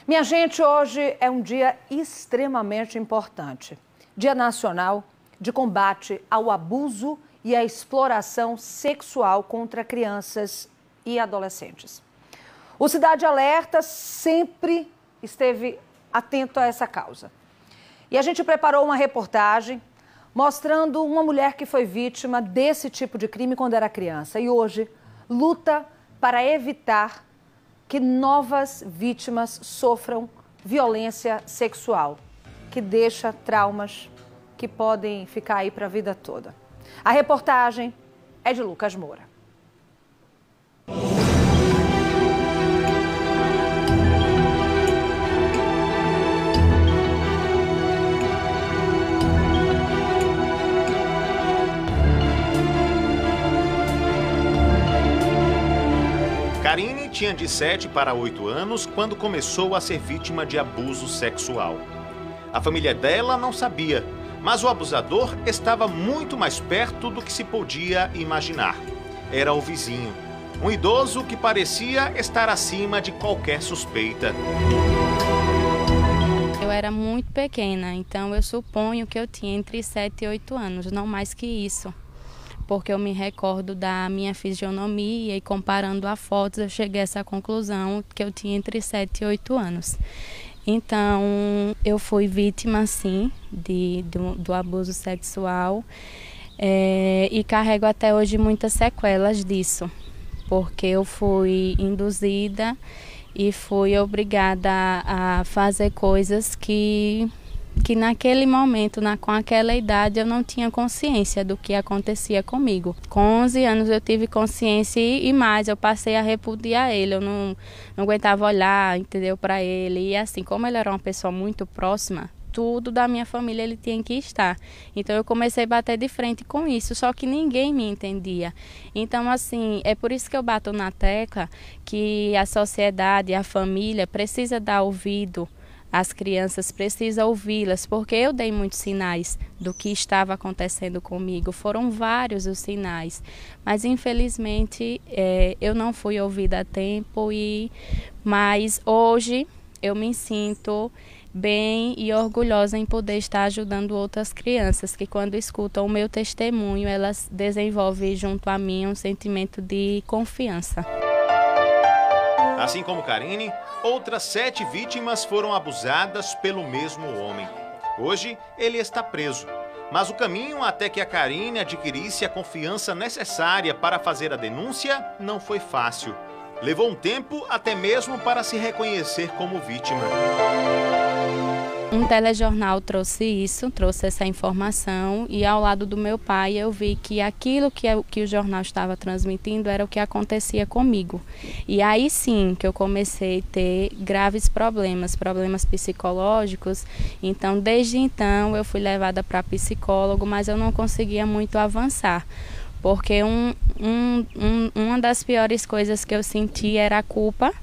Minha gente, hoje é um dia extremamente importante. Dia Nacional de Combate ao Abuso e à Exploração Sexual contra Crianças e Adolescentes. O Cidade Alerta sempre esteve atento a essa causa. E a gente preparou uma reportagem mostrando uma mulher que foi vítima desse tipo de crime quando era criança e hoje luta para evitar que novas vítimas sofram violência sexual, que deixa traumas que podem ficar aí para a vida toda. A reportagem é de Lucas Moura. Karine tinha de 7 para 8 anos quando começou a ser vítima de abuso sexual. A família dela não sabia, mas o abusador estava muito mais perto do que se podia imaginar. Era o vizinho, um idoso que parecia estar acima de qualquer suspeita. Eu era muito pequena, então eu suponho que eu tinha entre 7 e 8 anos, não mais que isso. Porque eu me recordo da minha fisionomia e comparando a fotos eu cheguei a essa conclusão que eu tinha entre 7 e 8 anos. Então eu fui vítima sim do abuso sexual e carrego até hoje muitas sequelas disso, porque eu fui induzida e fui obrigada a fazer coisas que naquele momento, com aquela idade, eu não tinha consciência do que acontecia comigo. Com 11 anos eu tive consciência e mais, eu passei a repudiar ele, eu não aguentava olhar, entendeu, para ele. E assim, como ele era uma pessoa muito próxima, tudo da minha família ele tinha que estar. Então eu comecei a bater de frente com isso, só que ninguém me entendia. Então assim, é por isso que eu bato na tecla que a sociedade, a família precisa dar ouvido. As crianças precisam ouvi-las, porque eu dei muitos sinais do que estava acontecendo comigo. Foram vários os sinais, mas infelizmente eu não fui ouvida a tempo. Mas hoje eu me sinto bem e orgulhosa em poder estar ajudando outras crianças que quando escutam o meu testemunho, elas desenvolvem junto a mim um sentimento de confiança. Assim como Karine, outras 7 vítimas foram abusadas pelo mesmo homem. Hoje, ele está preso. Mas o caminho até que a Karine adquirisse a confiança necessária para fazer a denúncia não foi fácil. Levou um tempo até mesmo para se reconhecer como vítima. Um telejornal trouxe essa informação e ao lado do meu pai eu vi que aquilo que o jornal estava transmitindo era o que acontecia comigo. E aí sim que eu comecei a ter graves problemas psicológicos. Então desde então eu fui levada para psicólogo, mas eu não conseguia muito avançar. Porque uma das piores coisas que eu senti era a culpa.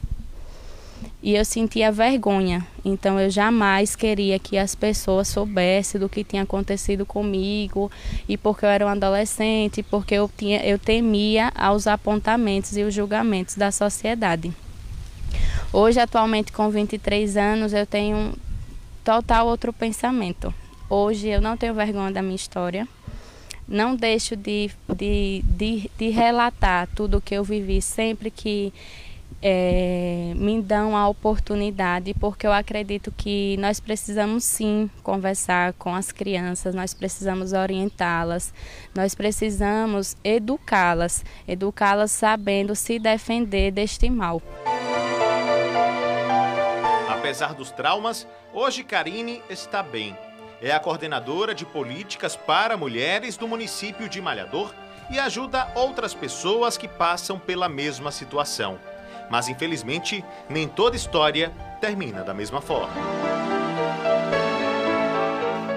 E eu sentia vergonha, então eu jamais queria que as pessoas soubessem do que tinha acontecido comigo e porque eu era um adolescente, porque eu temia aos apontamentos e os julgamentos da sociedade. Hoje, atualmente com 23 anos, eu tenho um total outro pensamento. Hoje eu não tenho vergonha da minha história, não deixo de relatar tudo o que eu vivi sempre que me dão a oportunidade, porque eu acredito que nós precisamos sim conversar com as crianças, nós precisamos orientá-las, nós precisamos educá-las sabendo se defender deste mal. Apesar dos traumas, hoje Karine está bem. É a coordenadora de políticas para mulheres do município de Malhador e ajuda outras pessoas que passam pela mesma situação. Mas, infelizmente, nem toda história termina da mesma forma.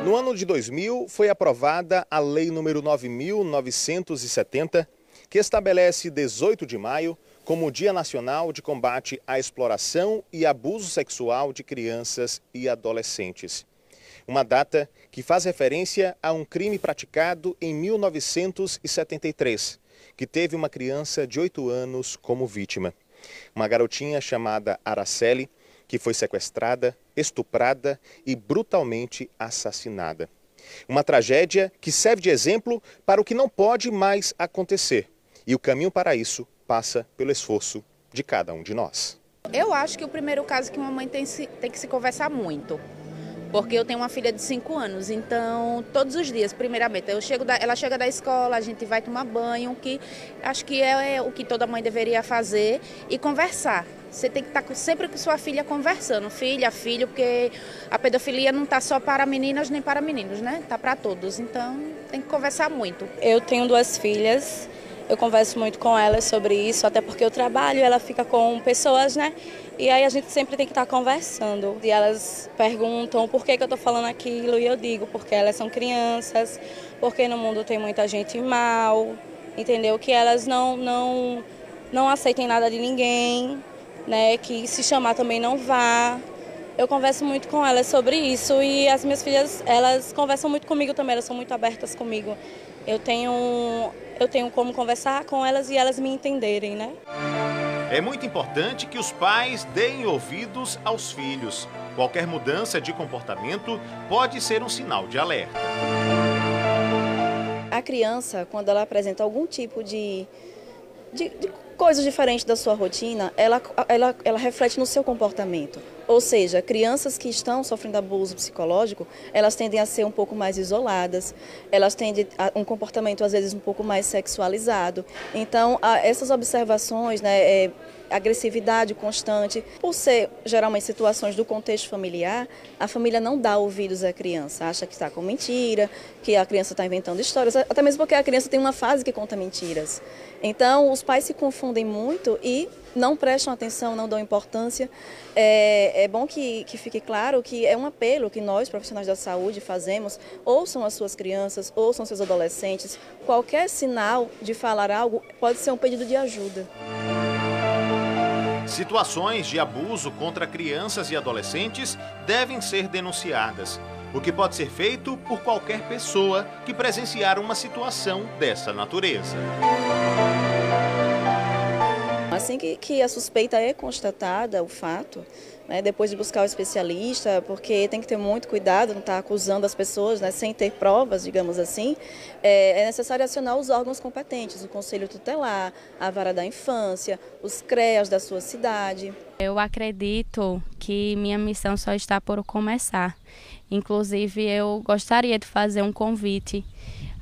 No ano de 2000, foi aprovada a Lei nº 9.970, que estabelece 18 de maio como Dia Nacional de Combate à Exploração e Abuso Sexual de Crianças e Adolescentes. Uma data que faz referência a um crime praticado em 1973, que teve uma criança de 8 anos como vítima. Uma garotinha chamada Araceli, que foi sequestrada, estuprada e brutalmente assassinada. Uma tragédia que serve de exemplo para o que não pode mais acontecer. E o caminho para isso passa pelo esforço de cada um de nós. Eu acho que o primeiro caso que uma mãe tem que se conversar muito. Porque eu tenho uma filha de 5 anos, então todos os dias, primeiramente, ela chega da escola, a gente vai tomar banho, que acho que é o que toda mãe deveria fazer, e conversar. Você tem que estar sempre com sua filha conversando, filha, filho, porque a pedofilia não está só para meninas nem para meninos, né? Está para todos, então tem que conversar muito. Eu tenho 2 filhas, eu converso muito com elas sobre isso, até porque eu trabalho, ela fica com pessoas, né? E aí a gente sempre tem que estar conversando. E elas perguntam por que eu estou falando aquilo, e eu digo porque elas são crianças, porque no mundo tem muita gente mal, entendeu? Que elas não aceitem nada de ninguém, né? Que se chamar também não vá. Eu converso muito com elas sobre isso e as minhas filhas, elas conversam muito comigo também, elas são muito abertas comigo. Eu tenho como conversar com elas e elas me entenderem, né? É muito importante que os pais deem ouvidos aos filhos. Qualquer mudança de comportamento pode ser um sinal de alerta. A criança, quando ela apresenta algum tipo de coisas diferentes da sua rotina, ela reflete no seu comportamento. Ou seja, crianças que estão sofrendo abuso psicológico, elas tendem a ser um pouco mais isoladas, elas tendem a um comportamento às vezes um pouco mais sexualizado. Então, essas observações, né, agressividade constante, por ser geralmente situações do contexto familiar, a família não dá ouvidos à criança, acha que está com mentira, que a criança está inventando histórias, até mesmo porque a criança tem uma fase que conta mentiras. Então, os pais se confundem muito e não prestam atenção, não dão importância. É bom que fique claro que é um apelo que nós, profissionais da saúde, fazemos. Ouçam as suas crianças, ouçam seus adolescentes. Qualquer sinal de falar algo pode ser um pedido de ajuda. Situações de abuso contra crianças e adolescentes devem ser denunciadas, o que pode ser feito por qualquer pessoa que presenciar uma situação dessa natureza. Assim que a suspeita é constatada, o fato, né, depois de buscar o especialista, porque tem que ter muito cuidado, não estar acusando as pessoas, né, sem ter provas, digamos assim, é necessário acionar os órgãos competentes, o Conselho Tutelar, a Vara da Infância, os CREAS da sua cidade. Eu acredito que minha missão só está por começar. Inclusive, eu gostaria de fazer um convite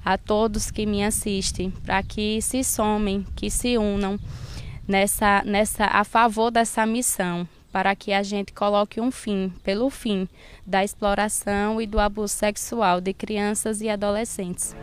a todos que me assistem para que se somem, que se unam a favor dessa missão, para que a gente coloque um fim, pelo fim da exploração e do abuso sexual de crianças e adolescentes.